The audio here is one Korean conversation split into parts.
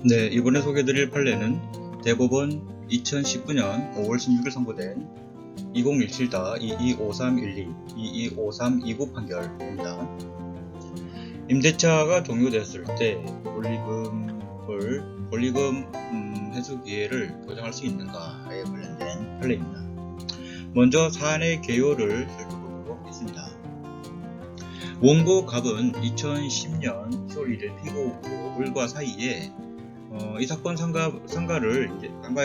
네, 이번에 소개드릴 판례는 대법원 2019년 5월 16일 선고된 2017-225312, 225329 판결입니다. 임대차가 종료되었을 때 권리금 회수 기회를 보장할 수 있는가에 관련된 판례입니다. 먼저 사안의 개요를 살펴보도록 하겠습니다. 원고 갑은 2010년 10월 1일 피고 을과 사이에 이 사건 상가에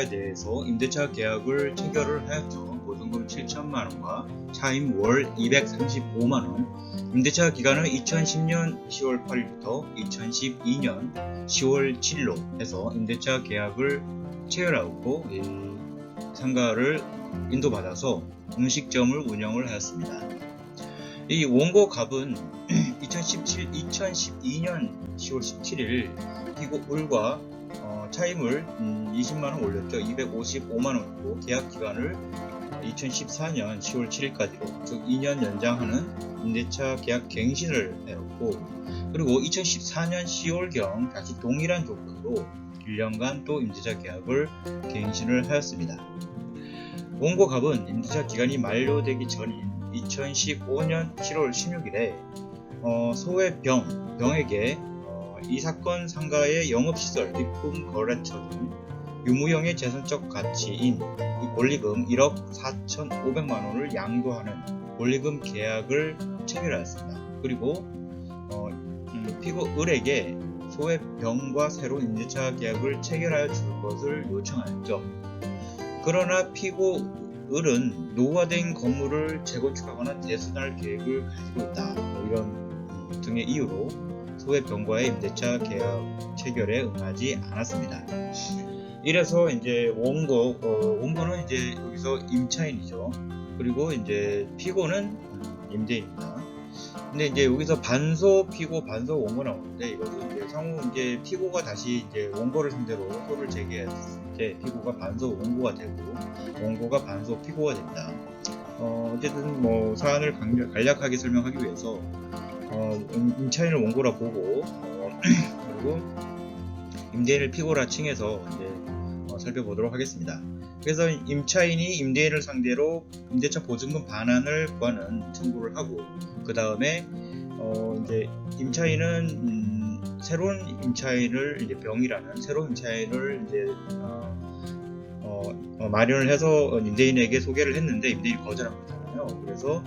대해서 임대차 계약을 체결을 하였죠. 보증금 7천만원과 차임 월 235만원. 임대차 기간은 2010년 10월 8일부터 2012년 10월 7일로 해서 임대차 계약을 체결하고 이 상가를 인도받아서 음식점을 운영을 하였습니다. 이 원고 갑은 2012년 10월 17일 피고 을과 차임을 20만원 올렸죠. 255만원이고 계약 기간을 2014년 10월 7일까지로 즉 2년 연장하는 임대차 계약 갱신을 하였고, 그리고 2014년 10월경 다시 동일한 조건으로 1년간 또 임대차 계약을 갱신을 하였습니다. 원고 갑은 임대차 기간이 만료되기 전인 2015년 7월 16일에 소외 병에게 이 사건 상가의 영업시설, 입금 거래처 등 유무형의 재산적 가치인 이 권리금 1억 4,500만원을 양도하는 권리금 계약을 체결하였습니다. 그리고 피고 을에게 소외 병과 새로운 임대차 계약을 체결하여 줄 것을 요청하였죠. 그러나 피고 을은 노후화된 건물을 재건축하거나 대수할 계획을 가지고 있다, 이런 등의 이유로 소외 병과의 임대차 계약 체결에 응하지 않았습니다. 이래서 이제 원고는 이제 여기서 임차인이죠. 그리고 이제 피고는 임대인입니다. 근데 이제 여기서 반소 피고 반소 원고 나오는데, 이것은 이제 상호 이제 피고가 다시 이제 원고를 상대로 소를 제기했을 때 피고가 반소 원고가 되고 원고가 반소 피고가 됩니다. 어쨌든 뭐 사안을 간략하게 설명하기 위해서 임차인을 원고라 보고 그리고 임대인을 피고라 칭해서 이제 살펴보도록 하겠습니다. 그래서 임차인이 임대인을 상대로 임대차 보증금 반환을 구하는 청구를 하고, 그 다음에 이제 임차인은 새로운 임차인을 이제 병이라는 새로운 임차인을 이제 마련을 해서 임대인에게 소개를 했는데 임대인이 거절합니다. 그래서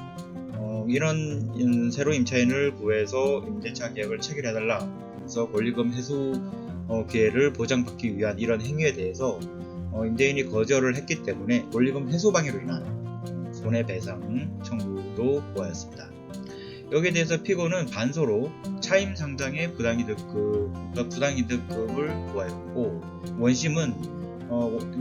이런 새로운 임차인을 구해서 임대차 계약을 체결해달라, 그래서 권리금 회수 기회를 보장받기 위한 이런 행위에 대해서 임대인이 거절을 했기 때문에 권리금 회수 방해로 인한 손해배상 청구도 구하였습니다. 여기에 대해서 피고는 반소로 차임 상당의 부당이득금을 구하였고, 원심은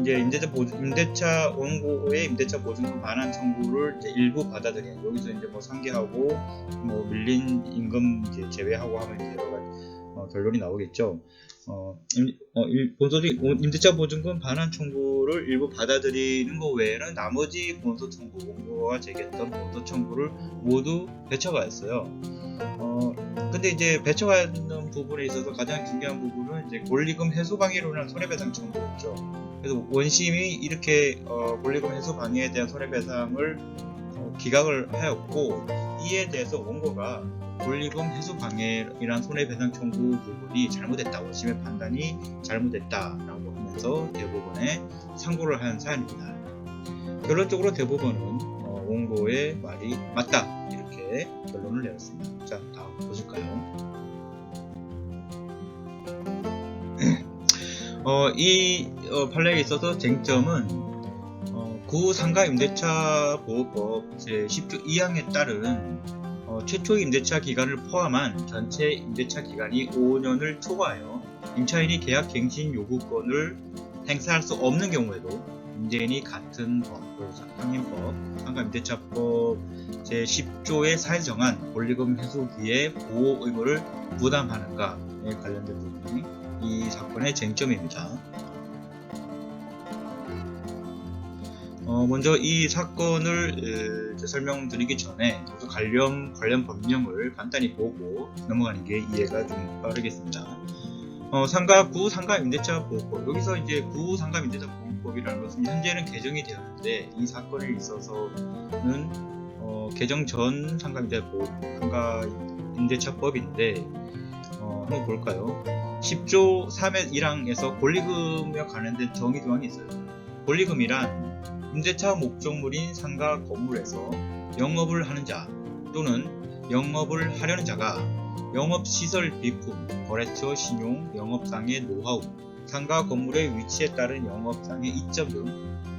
이제 임대차 원고의 임대차 보증금 반환 청구를 이제 일부 받아들여요. 여기서 이제 뭐 상계하고 뭐 밀린 임금 이제 제외하고 하면 이제 여러 가지 결론이 나오겠죠. 본소리 임대차 보증금 반환 청구를 일부 받아들이는 것 외에는 나머지 본소 청구, 원고가 제기했던 본소 청구를 모두 배척하였어요. 근데 이제 배척하는 부분에 있어서 가장 중요한 부분은 이제 권리금 회수 방해로 인한 손해배상 청구였죠. 그래서 원심이 이렇게 권리금 회수 방해에 대한 손해배상을 기각을 하였고, 이에 대해서 원고가 권리금 회수 방해이란 손해배상 청구 부분이 잘못됐다, 원심의 판단이 잘못됐다라고 하면서 대법원에 상고를 한 사안입니다. 결론적으로 대법원은 원고의 말이 맞다, 이렇게 결론을 내렸습니다. 자, 다음 보실까요? 이 판례에 있어서 쟁점은 구상가 임대차 보호법 제10조 2항에 따른 최초의 임대차 기간을 포함한 전체 임대차 기간이 5년을 초과하여 임차인이 계약 갱신 요구권을 행사할 수 없는 경우에도 임대인이 같은 법, 상임법, 상가임대차법 제10조에 사에서 정한 권리금 회수기의 보호 의무를 부담하는가에 관련된 부분이 이 사건의 쟁점입니다. 먼저 이 사건을 설명드리기 전에 관련 법령을 간단히 보고 넘어가는 게 이해가 좀 빠르겠습니다. 구 상가 임대차 보호법. 여기서 이제 구 상가 임대차 보호법이라는 것은 현재는 개정이 되었는데 이 사건에 있어서는 개정 전 상가 임대차법인데 한번 볼까요? 10조 3의 1항에서 권리금에 관련된 정의 조항이 있어요. 권리금이란 임대차 목적물인 상가 건물에서 영업을 하는 자 또는 영업을 하려는 자가 영업시설 비품, 거래처 신용, 영업상의 노하우, 상가 건물의 위치에 따른 영업상의 이점 등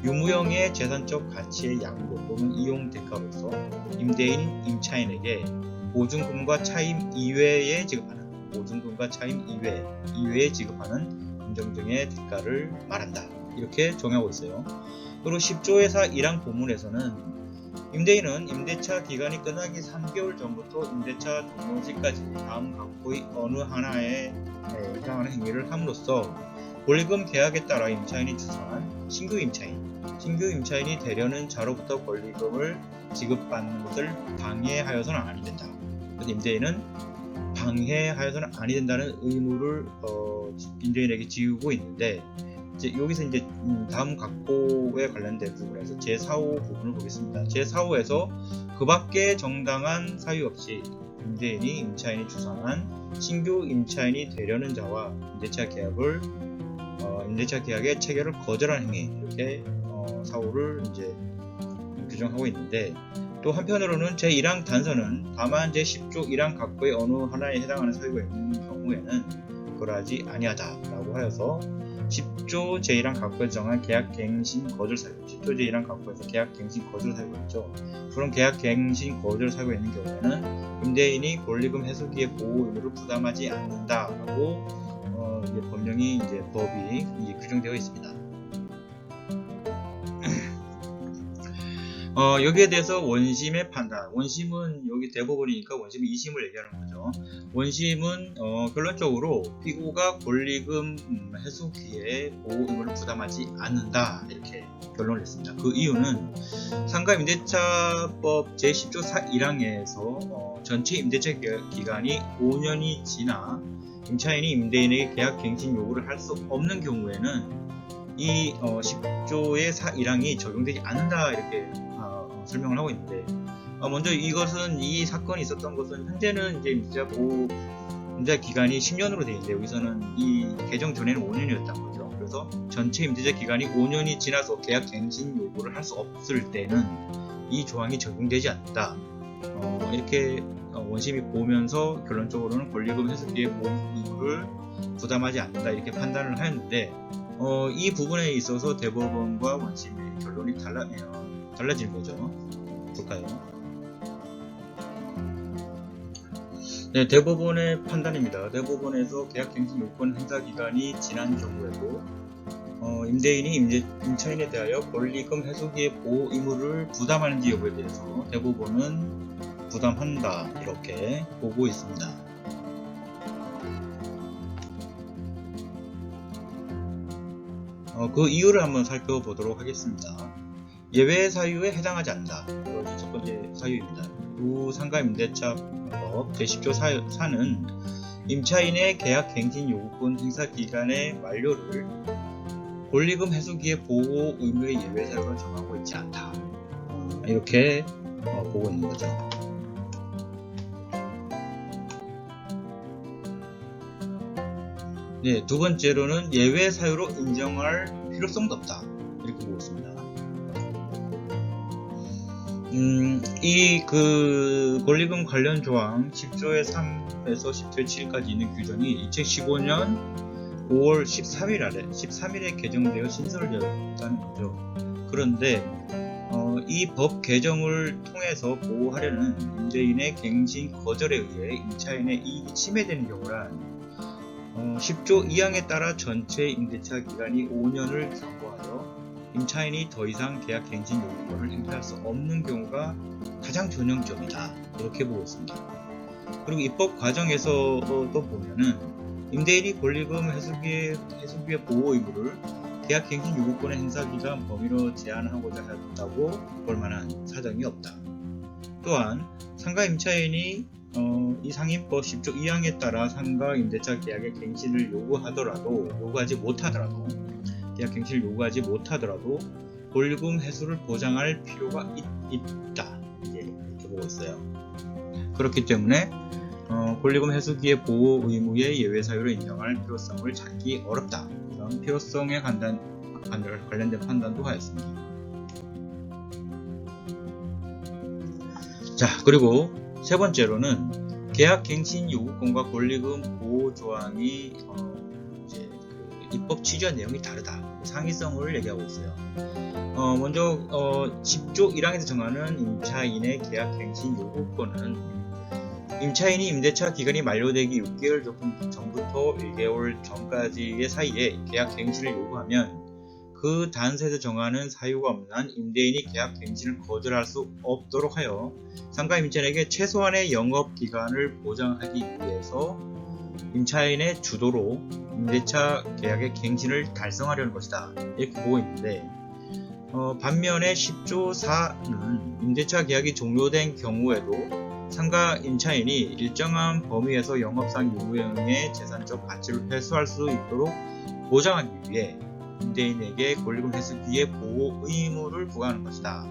유무형의 재산적 가치의 양도 또는 이용 대가로서 임대인, 임차인에게 보증금과 차임 이외에 지급하는 이외에 지급하는 금전등의 대가를 말한다. 이렇게 정하고 있어요. 그리고 10조에서 1항 본문에서는 임대인은 임대차 기간이 끝나기 3개월 전부터 임대차 종료시까지 다음 각호의 어느 하나에 해당하는 행위를 함으로써 권리금 계약에 따라 임차인이 추정한 신규 임차인이 되려는 자로부터 권리금을 지급받는 것을 방해하여서는 아니 된다. 그래서 임대인은 방해하여서는 아니 된다는 의무를 임대인에게 지우고 있는데 이제 여기서 이제 다음 각호에 관련된 부분에서 제4호 부분을 보겠습니다. 제4호에서 그 밖에 정당한 사유 없이 임대인이 임차인이 주장한 신규 임차인이 되려는 자와 임대차 계약의 체결을 거절한 행위 이렇게 사호를 이제 규정하고 있는데 또 한편으로는 제1항 단서는 다만 제10조 1항 각호의 어느 하나에 해당하는 사유가 있는 경우에는 그러하지 아니하다라고 하여서 10조 제1항 각호에서 정한 계약갱신 거절 사유 10조 제1항 각호에서 계약갱신 거절 사유가 있죠. 그런 계약갱신 거절 사유가 있는 경우에는 임대인이 권리금 해소기의 보호 의무를 부담하지 않는다라고 이제 법령이 이제 법이 이제 규정되어 있습니다. 여기에 대해서 원심의 판단. 원심은 여기 대법원이니까 원심은 2심을 얘기하는 거죠. 원심은 결론적으로 피고가 권리금 해소기에 보호 의무를 부담하지 않는다 이렇게 결론을 냈습니다. 그 이유는 상가 임대차법 제10조 1항에서 전체 임대차 기간이 5년이 지나 임차인이 임대인에게 계약 갱신 요구를 할 수 없는 경우에는 이 10조의 1항이 적용되지 않는다 이렇게 설명을 하고 있는데 먼저 이것은 이 사건이 있었던 것은 현재는 이제 임대차 기간이 10년으로 되어 있는데 여기서는 이 개정 전에는 5년이었단 거죠. 그래서 전체 임대차 기간이 5년이 지나서 계약 갱신 요구를 할 수 없을 때는 이 조항이 적용되지 않는다. 이렇게 원심이 보면서 결론적으로는 권리금 해소기의 보험 의무를 부담하지 않는다 이렇게 판단을 하였는데 이 부분에 있어서 대법원과 원심의 결론이 달라지는 거죠. 볼까요? 네, 대법원의 판단입니다. 대법원에서 계약갱신 요건 행사 기간이 지난 경우에도 임대인이 임차인에 대하여 권리금 해소기의 보호 의무를 부담하는지 여부에 대해서 대법원은 부담한다 이렇게 보고 있습니다. 그 이유를 한번 살펴보도록 하겠습니다. 예외 사유에 해당하지 않는다. 이것이 첫 번째 사유입니다. 상가 임대차법 제10조 4는 임차인의 계약 갱신 요구권 행사 기간의 만료를 권리금 해소기의 보호 의무의 예외 사유로 정하고 있지 않다. 이렇게 보고 있는 거죠. 네, 두 번째로는 예외 사유로 인정할 필요성도 없다. 이렇게 보고 있습니다. 이 권리금 관련 조항 10조의 3에서 10조의 7까지 있는 규정이 2015년 5월 13일에 개정되어 신설되었다는 거죠. 그런데 이 법 개정을 통해서 보호하려는 임대인의 갱신 거절에 의해 임차인의 이익이 침해되는 경우란 10조 2항에 따라 전체 임대차 기간이 5년을 경과하여 임차인이 더 이상 계약 갱신 요구권을 행사할 수 없는 경우가 가장 전형적이다 이렇게 보고 있습니다. 그리고 입법 과정에서 또 보면은 임대인이 권리금 해소기의 보호 의무를 계약 갱신 요구권의 행사 기간 범위로 제한하고자 했다고 볼 만한 사정이 없다. 또한 상가 임차인이 이 상임법 10조 2항에 따라 상가 임대차 계약의 갱신을 요구하지 못하더라도 계약 갱신을 요구하지 못하더라도 권리금 회수를 보장할 필요가 있다. 이렇게 보고 있어요. 그렇기 때문에 권리금 회수기의 보호 의무의 예외 사유로 인정할 필요성을 찾기 어렵다. 이런 필요성에 관련된 판단도 하였습니다. 자, 그리고 세 번째로는 계약 갱신 요구권과 권리금 보호 조항이 입법 취지와 내용이 다르다. 상이성을 얘기하고 있어요. 먼저 10조 1항에서 정하는 임차인의 계약 갱신 요구권은 임차인이 임대차 기간이 만료되기 6개월 전부터 1개월 전까지의 사이에 계약 갱신을 요구하면 그 단서에서 정하는 사유가 없는 한 임대인이 계약 갱신을 거절할 수 없도록 하여 상가 임차인에게 최소한의 영업 기간을 보장하기 위해서 임차인의 주도로 임대차 계약의 갱신을 달성하려는 것이다. 이렇게 보고 있는데 반면에 10조 4는 임대차 계약이 종료된 경우에도 상가 임차인이 일정한 범위에서 영업상 유무형의 재산적 가치를 회수할 수 있도록 보장하기 위해 임대인에게 권리금 회수기의 보호 의무를 부과하는 것이다.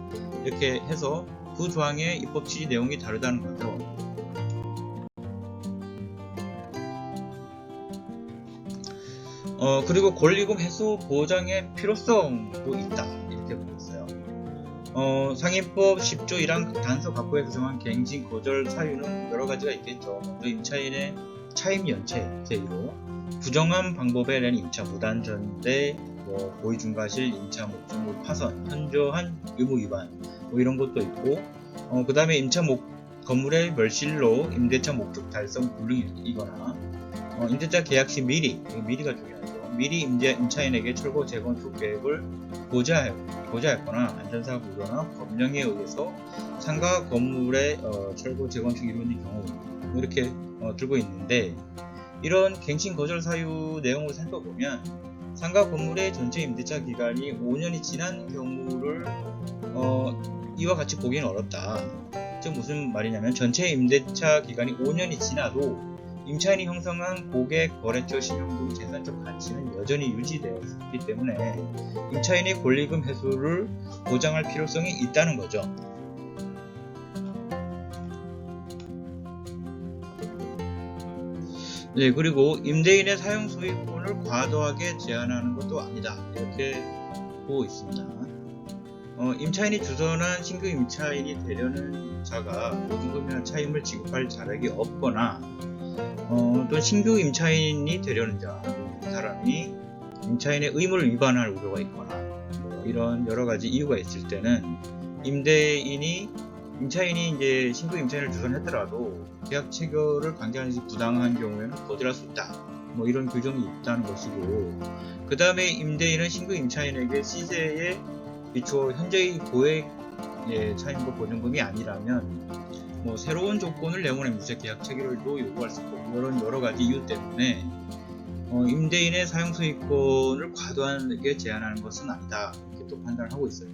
이렇게 해서 두 조항의 입법 취지 내용이 다르다는 거죠. 그리고 권리금 회수 보장의 필요성도 있다. 이렇게 보고 있어요. 상임법 10조 1항 단서 갑부에서 정한 갱신 거절 사유는 여러 가지가 있겠죠. 먼저 임차인의 차임 연체 제1호, 부정한 방법에 대한 임차 무단 전대, 고의 중과실, 임차 목적물 파손, 현저한 의무 위반, 이런 것도 있고, 그 다음에 임차 건물의 멸실로 임대차 목적 달성 불능이거나, 임대차 계약 시 미리가 중요하죠. 미리 임차인에게 철거 재건축 계획을 고지하였거나 안전사고 우려나 법령에 의해서 상가 건물의 철거 재건축이 이루어진 경우 이렇게 들고 있는데, 이런 갱신 거절 사유 내용을 살펴보면 상가 건물의 전체 임대차 기간이 5년이 지난 경우를 이와 같이 보기는 어렵다. 즉 무슨 말이냐면 전체 임대차 기간이 5년이 지나도 임차인이 형성한 고객, 거래처, 신용 등 재산적 가치는 여전히 유지되었기 때문에 임차인의 권리금 회수를 보장할 필요성이 있다는 거죠. 네, 그리고 임대인의 사용 소유권을 과도하게 제한하는 것도 아니다. 이렇게 보고 있습니다. 임차인이 주선한 신규 임차인이 되려는 자가 보증금이나 차임을 지급할 자격이 없거나 또 신규 임차인이 되려는 사람이 임차인의 의무를 위반할 우려가 있거나 이런 여러 가지 이유가 있을 때는 임차인이 이제 신규 임차인을 주선했더라도 계약 체결을 강제하는 부당한 경우에는 거절할 수 있다. 이런 규정이 있다는 것이고, 그 다음에 임대인은 신규 임차인에게 시세에 비추어 현재의 고액 차임과 보증금이 아니라면 새로운 조건을 내고는 임대차 계약 체결도 요구할 수 있고, 이런 여러 가지 이유 때문에 임대인의 사용 소유권을 과도하게 제한하는 것은 아니다. 이렇게 또 판단을 하고 있어요.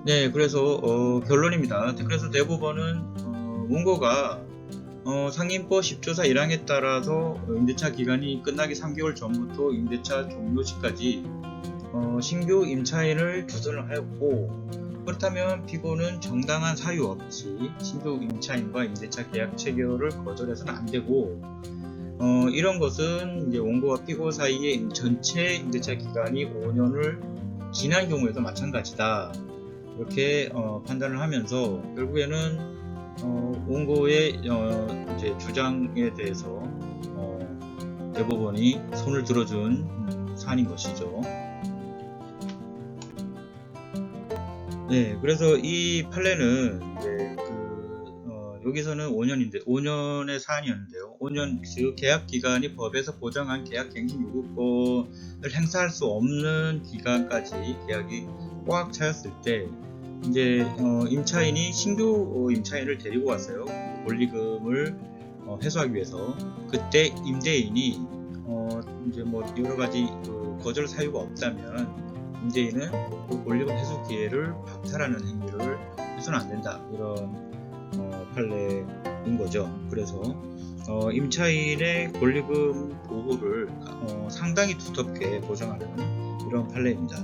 네, 그래서 결론입니다. 그래서 대법원은 원고가 상임법 10조사 1항에 따라서 임대차 기간이 끝나기 3개월 전부터 임대차 종료 시까지 신규 임차인을 주선을 하였고, 그렇다면 피고는 정당한 사유 없이 신규 임차인과 임대차 계약 체결을 거절해서는 안 되고, 이런 것은 이제 원고와 피고 사이의 전체 임대차 기간이 5년을 지난 경우에도 마찬가지다. 이렇게 판단을 하면서 결국에는 원고의 이제 주장에 대해서 대법원이 손을 들어준 사안인 것이죠. 네, 그래서 이 판례는 이제 여기서는 5년의 사안이었는데요. 5년 즉 계약 기간이 법에서 보장한 계약 갱신 요구권을 행사할 수 없는 기간까지 계약이 꽉 차였을 때 이제 임차인이 신규 임차인을 데리고 왔어요. 권리금을 회수하기 위해서. 그때 임대인이 이제 여러 가지 거절 사유가 없다면 문재인은 그 권리금 회수 기회를 박탈하는 행위를 해서는 안 된다, 이런 판례인 거죠. 그래서 임차인의 권리금 보호를 상당히 두텁게 보장하는 이런 판례입니다.